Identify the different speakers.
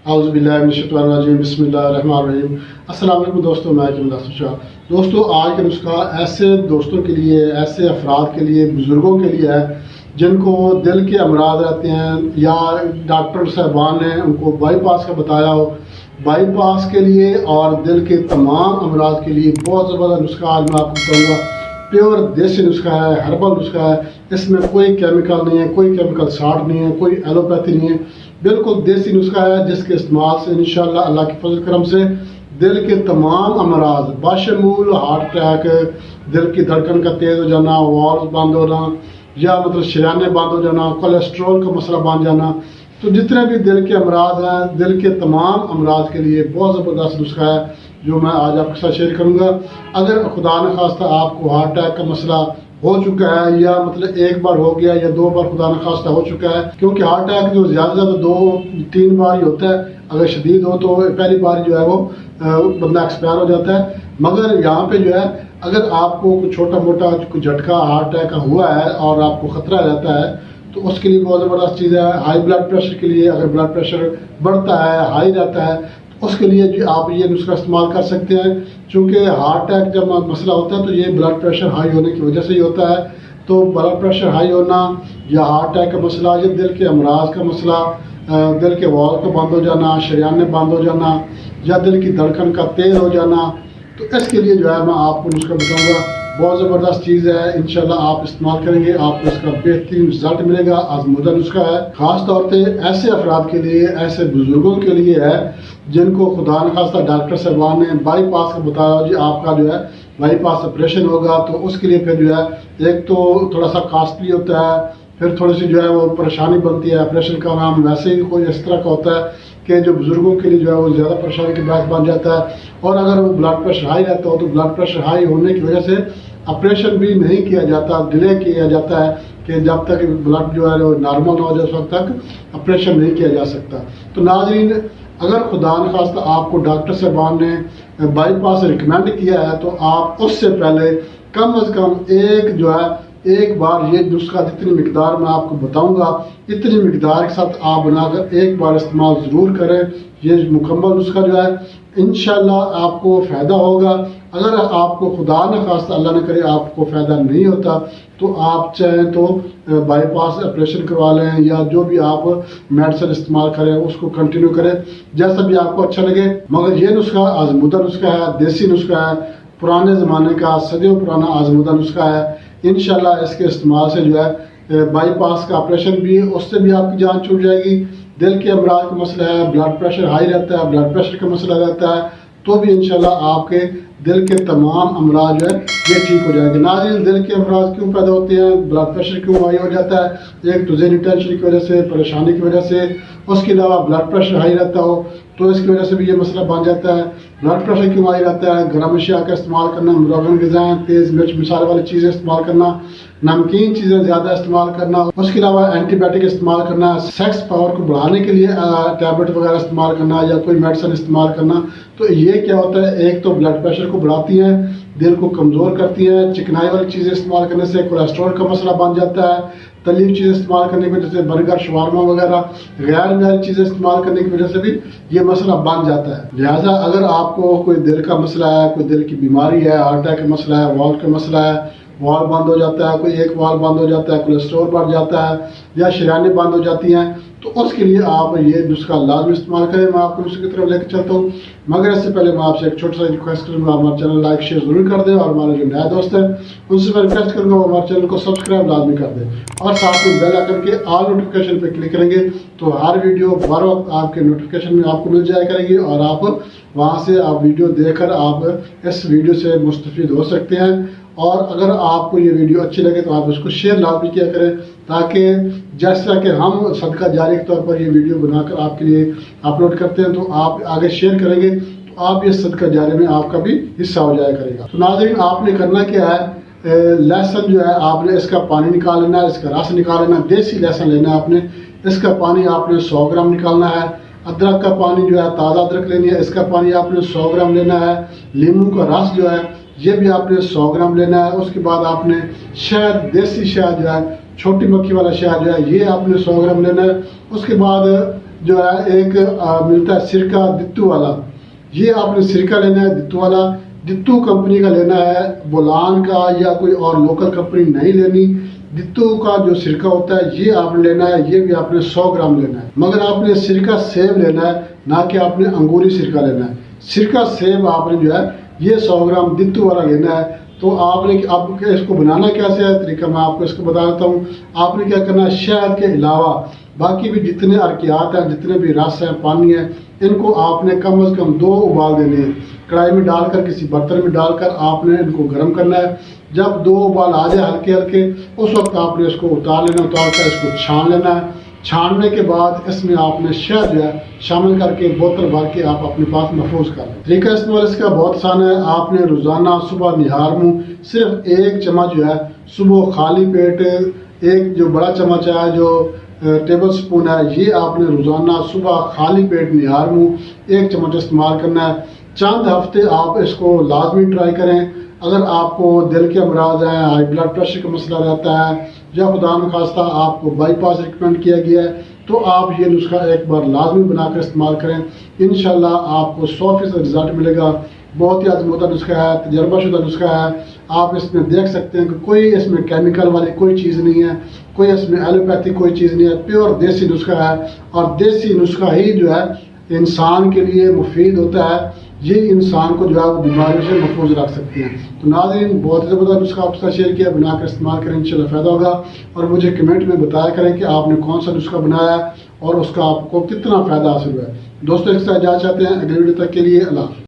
Speaker 1: औज़ुबिल्लाहिमिनश्शैतानिर्रजीम बिस्मिल्लाहिर्रहमानिर्रहीम। अस्सलाम वालेकुम दोस्तों, मैं मुदस्सिर शाह। दोस्तों, आज का नुस्खा ऐसे दोस्तों के लिए, ऐसे अफराद के लिए, बुज़ुर्गों के लिए है जिनको दिल के अमराज रहते हैं या डॉक्टर साहबान ने उनको बाईपास का बताया हो। बाईपास के लिए और दिल के तमाम अमराज के लिए बहुत ज़बरदस्त नुस्खा आज मैं आपको बताऊँगा। प्योर देसी नुस्खा है, हर्बल नुस्खा है। इसमें कोई केमिकल नहीं है, कोई केमिकल साल्ट नहीं है, कोई एलोपैथी नहीं है। बिल्कुल देसी नुस्खा है जिसके इस्तेमाल से इंशाअल्लाह अल्लाह के फजल करम से दिल के तमाम अमराज बाशमूल हार्ट अटैक, दिल की धड़कन का तेज़ हो जाना, वाल्व बंद होना या मतलब शरीयाने बंद हो जाना, कोलेस्ट्रॉल का मसला बन जाना, तो जितने भी दिल के अमराज हैं, दिल के तमाम अमराज के लिए बहुत ज़बरदस्त नुस्खा है जो मैं आज आपके साथ शेयर करूंगा। अगर खुदा न खास्ता आपको हार्ट अटैक का मसला हो चुका है या मतलब एक बार हो गया या दो बार खुदा न खास्ता हो चुका है, क्योंकि हार्ट अटैक जो ज़्यादा से ज़्यादा 2-3 बार ही होता है। अगर शदीद हो तो पहली बार जो है वो बंदा एक्सपायर हो जाता है। मगर यहाँ पे जो है अगर आपको कुछ छोटा मोटा कुछ झटका हार्ट अटैक का हुआ है और आपको ख़तरा रहता है तो उसके लिए बहुत ज़बरदस्त चीज़ है। हाई ब्लड प्रेशर के लिए, अगर ब्लड प्रेशर बढ़ता है, हाई रहता है, उसके लिए जो आप ये नुस्खा इस्तेमाल कर सकते हैं। चूँकि हार्ट अटैक जब मसला होता है तो ये ब्लड प्रेशर हाई होने की वजह से ही होता है। तो ब्लड प्रेशर हाई होना या हार्ट अटैक का मसला या दिल के अमराज का मसला, दिल के वॉल्व का बंद हो जाना, शरीयाने बंद हो जाना या दिल की धड़कन का तेज़ हो जाना, तो इसके लिए जो है मैं आपको नुस्खा बताऊँगा। बहुत ज़बरदस्त चीज़ है, इंशाल्लाह आप इस्तेमाल करेंगे आपको इसका बेहतरीन रिजल्ट मिलेगा। आज़मूदा नुस्खा है, ख़ास तौर पे ऐसे अफराद के लिए, ऐसे बुज़ुर्गों के लिए है जिनको खुदा न खास्ता डॉक्टर साहबान ने बाईपास का बताया जी आपका जो है बाईपास ऑपरेशन होगा, तो उसके लिए फिर जो है एक तो थोड़ा सा कॉस्टली होता है, फिर थोड़ी सी जो है वो परेशानी बनती है। ऑपरेशन का नाम वैसे ही कोई इस तरह का होता है कि जो बुज़ुर्गों के लिए जो है वो ज़्यादा परेशानी का बात बन जाता है। और अगर वो ब्लड प्रेशर हाई रहता हो तो ब्लड प्रेशर हाई होने की वजह से ऑपरेशन भी नहीं किया जाता, डिले किया जाता है कि जब तक ब्लड जो है वो नॉर्मल ना हो जाए उस वक्त तक ऑपरेशन नहीं किया जा सकता। तो नाज़रीन, अगर खुदा न खास्ता आपको डॉक्टर साहबान ने बाईपास रिकमेंड किया है तो आप उससे पहले कम अज़ कम एक बार ये नुस्खा जितनी मिकदार मैं आपको बताऊंगा इतनी मिकदार के साथ आप बनाकर एक बार इस्तेमाल ज़रूर करें। ये मुकम्मल नुस्खा जो है इंशाल्लाह आपको फ़ायदा होगा। अगर आपको खुदा न खास्ता अल्लाह न करे आपको फ़ायदा नहीं होता तो आप चाहें तो बाईपास ऑपरेशन करवा लें या जो भी आप मेडिसिन इस्तेमाल करें उसको कंटिन्यू करें, जैसा भी आपको अच्छा लगे। मगर ये नुस्खा आज़मूदा नुस्खा है, देसी नुस्खा है, पुराने ज़माने का सदियों पुराना आज़मूदा नुस्खा है। इंशाल्लाह इसके इस्तेमाल से जो है बाईपास का ऑपरेशन भी, उससे भी आपकी जान छूट जाएगी। दिल के अमराज का मसला है, ब्लड प्रेशर हाई रहता है, ब्लड प्रेशर का मसला रहता है, तो भी इंशाल्लाह आपके दिल के तमाम अमराज जो है ये ठीक हो जाएंगे। नाज़रीन, दिल के अमराज क्यों पैदा होते हैं, ब्लड प्रेशर क्यों हाई हो जाता है? एक तो ज़हनी टेंशन की वजह से, परेशानी की वजह से, उसके अलावा ब्लड प्रेशर हाई रहता हो तो इसकी वजह से भी ये मसला बन जाता है। ब्लड प्रेशर क्यों हाई रहता है? गर्म अशिया का इस्तेमाल करना, मुरगन ग़िज़ाएँ, तेज़ मिर्च मसाले वाली चीज़ें इस्तेमाल करना, नमकीन चीज़ें ज़्यादा इस्तेमाल करना, उसके अलावा एंटीबायोटिक इस्तेमाल करना, सेक्स पावर को बढ़ाने के लिए टैबलेट वगैरह इस्तेमाल करना या कोई मेडिसिन इस्तेमाल करना, तो ये क्या होता है, एक तो ब्लड प्रेशर को बढ़ाती है, दिल को कमज़ोर करती है। चिकनाई वाली चीज़ें इस्तेमाल करने से कोलेस्ट्रॉल का मसला बन जाता है। तली हुई चीज़ें इस्तेमाल करने की वजह से बर्गर, शवारमा वगैरह गैर मैरी चीज़ें इस्तेमाल करने की वजह से भी ये मसला बन जाता है। लिहाजा अगर आपको कोई दिल का मसला है, कोई दिल की बीमारी है, हार्ट अटैक का मसला है, वाल्व का मसला है, वाल्व बंद हो जाता है, कोई एक वाल्व बंद हो जाता है, कोलेस्ट्रॉल बढ़ जाता है या शरीयाने बंद हो जाती हैं, तो उसके लिए आप ये नुस्खा लाजमी इस्तेमाल करें। मैं आपको नुस्खे की तरफ लेकर चलता हूँ, मगर इससे पहले मैं आपसे एक छोटा सा रिक्वेस्ट करूँगा, हमारा चैनल लाइक शेयर ज़रूर कर दें और हमारे जो नए दोस्त हैं उनसे मैं रिक्वेस्ट करूँगा वो हमारे चैनल को सब्सक्राइब लाजमी कर दें और साथ में बेल आइकन के ऑल नोटिफिकेशन पर क्लिक करेंगे तो हर वीडियो बर वक्त आपके नोटिफिकेशन में आपको मिल जाया करेगी और आप वहाँ से आप वीडियो देखकर आप इस वीडियो से मुस्तफ़ीद हो सकते हैं। और अगर आपको ये वीडियो अच्छी लगे तो आप उसको शेयर लाजमी किया करें ताकि जैसा कि हम सदका जारी के तौर पर ये वीडियो बनाकर आपके लिए अपलोड करते हैं तो आप आगे शेयर करेंगे तो आप ये सदका जारी में आपका भी हिस्सा हो जाया करेगा। तो नाज़रीन, आपने करना क्या है, लहसुन जो है आपने इसका पानी निकाल लेना है, इसका रस निकाल लेना, देसी लहसुन लेना है आपने, इसका पानी आपने 100 ग्राम निकालना है। अदरक का पानी जो है ताज़ा अदरक लेनी है, इसका पानी आपने 100 ग्राम लेना है। नींबू का रस जो है ये भी आपने 100 ग्राम लेना है। उसके बाद आपने शहद, देसी शहद जो है, छोटी मक्खी वाला शहद जो है ये आपने 100 ग्राम लेना है। उसके बाद جو ہے ایک ملتا ہے سرکہ دتو والا، یہ آپ نے سرکہ لینا ہے دتو والا، دتو کمپنی کا لینا ہے، بولان کا یا کوئی اور لوکل کمپنی نہیں لینی۔ دتو کا جو سرکہ ہوتا ہے یہ آپ نے لینا ہے، یہ بھی آپ نے 100 گرام لینا ہے، مگر آپ نے سرکہ سیب لینا ہے، نہ کہ آپ نے انگوری سرکہ لینا ہے۔ سرکہ سیب آپ نے جو ہے یہ 100 گرام دتو والا لینا ہے۔ تو آپ نے اس کو بنانا کیسے ہے، طریقہ میں آپ کو اس کو بتا دیتا ہوں۔ آپ نے کیا کرنا ہے، شہد کے علاوہ باقی بھی جتنے ارکیات ہیں، جتنے بھی رس ہیں، پانی ہے، ان کو آپ نے کم از کم 2 ابال دینے ہیں۔ کڑھائی میں ڈال کر کسی برتن میں ڈال کر آپ نے ان کو گرم کرنا ہے۔ جب 2 ابال آ جائے ہلکے ہلکے، اس وقت آپ نے اس کو اتار لینا، اتار کر اس کو چھان لینا ہے۔ چھاننے کے بعد اس میں آپ نے شہد جو ہے شامل کر کے بوتل بھر کے آپ اپنے پاس محفوظ کر لیں۔ طریقہ استعمال اس کا بہت آسان ہے۔ آپ نے روزانہ صبح نہار منہ صرف 1 چمچ جو ہے صبح خالی پیٹ، ایک جو بڑا چمچ ہے جو ٹیبل سپون ہے، یہ آپ نے روزانہ صبح خالی پیٹ نہار منہ 1 چمچ استعمال کرنا ہے۔ چند ہفتے آپ اس کو لازمی ٹرائی کریں۔ اگر آپ کو دل کے امراض ہیں، ہائی بلڈ پریشر کا مسئلہ رہتا ہے، یا خدا نخواستہ آپ کو بائی پاس ریکمنڈ کیا گیا ہے، تو آپ یہ نسخہ ایک بار لازمی بنا کر استعمال کریں۔ انشاءاللہ آپ کو 100% رزلٹ ملے گا۔ بہت ہی آزمودہ نسخہ ہے، تجربہ شدہ نسخہ ہے۔ آپ اس میں دیکھ سکتے ہیں کہ کوئی اس میں کیمیکل والی کوئی چیز نہیں ہے، کوئی اس میں ایلوپیتھی کوئی چیز نہیں ہے، پیور دیسی نسخہ ہے، اور دیسی نسخہ ہی جو ہے انسان کے لیے مفید ہوتا ہے۔ یہ انسان کو جو ہے وہ بیماریوں سے محفوظ رکھ سکتے ہیں۔ تو ناظرین، بہت زبردست نسخہ آپ کے ساتھ شیئر کیا، بنا کر استعمال کریں، انشاءاللہ فائدہ ہوگا، اور مجھے کمنٹ میں بتایا کریں کہ آپ نے کون سا نسخہ بنایا ہے اور اس کا آپ کو کتنا فائدہ حاصل ہوا ہے۔ دوستوں، اس سے اجازت چاہتے ہیں، اگلی ویڈیو تک کے لیے اللہ حافظ۔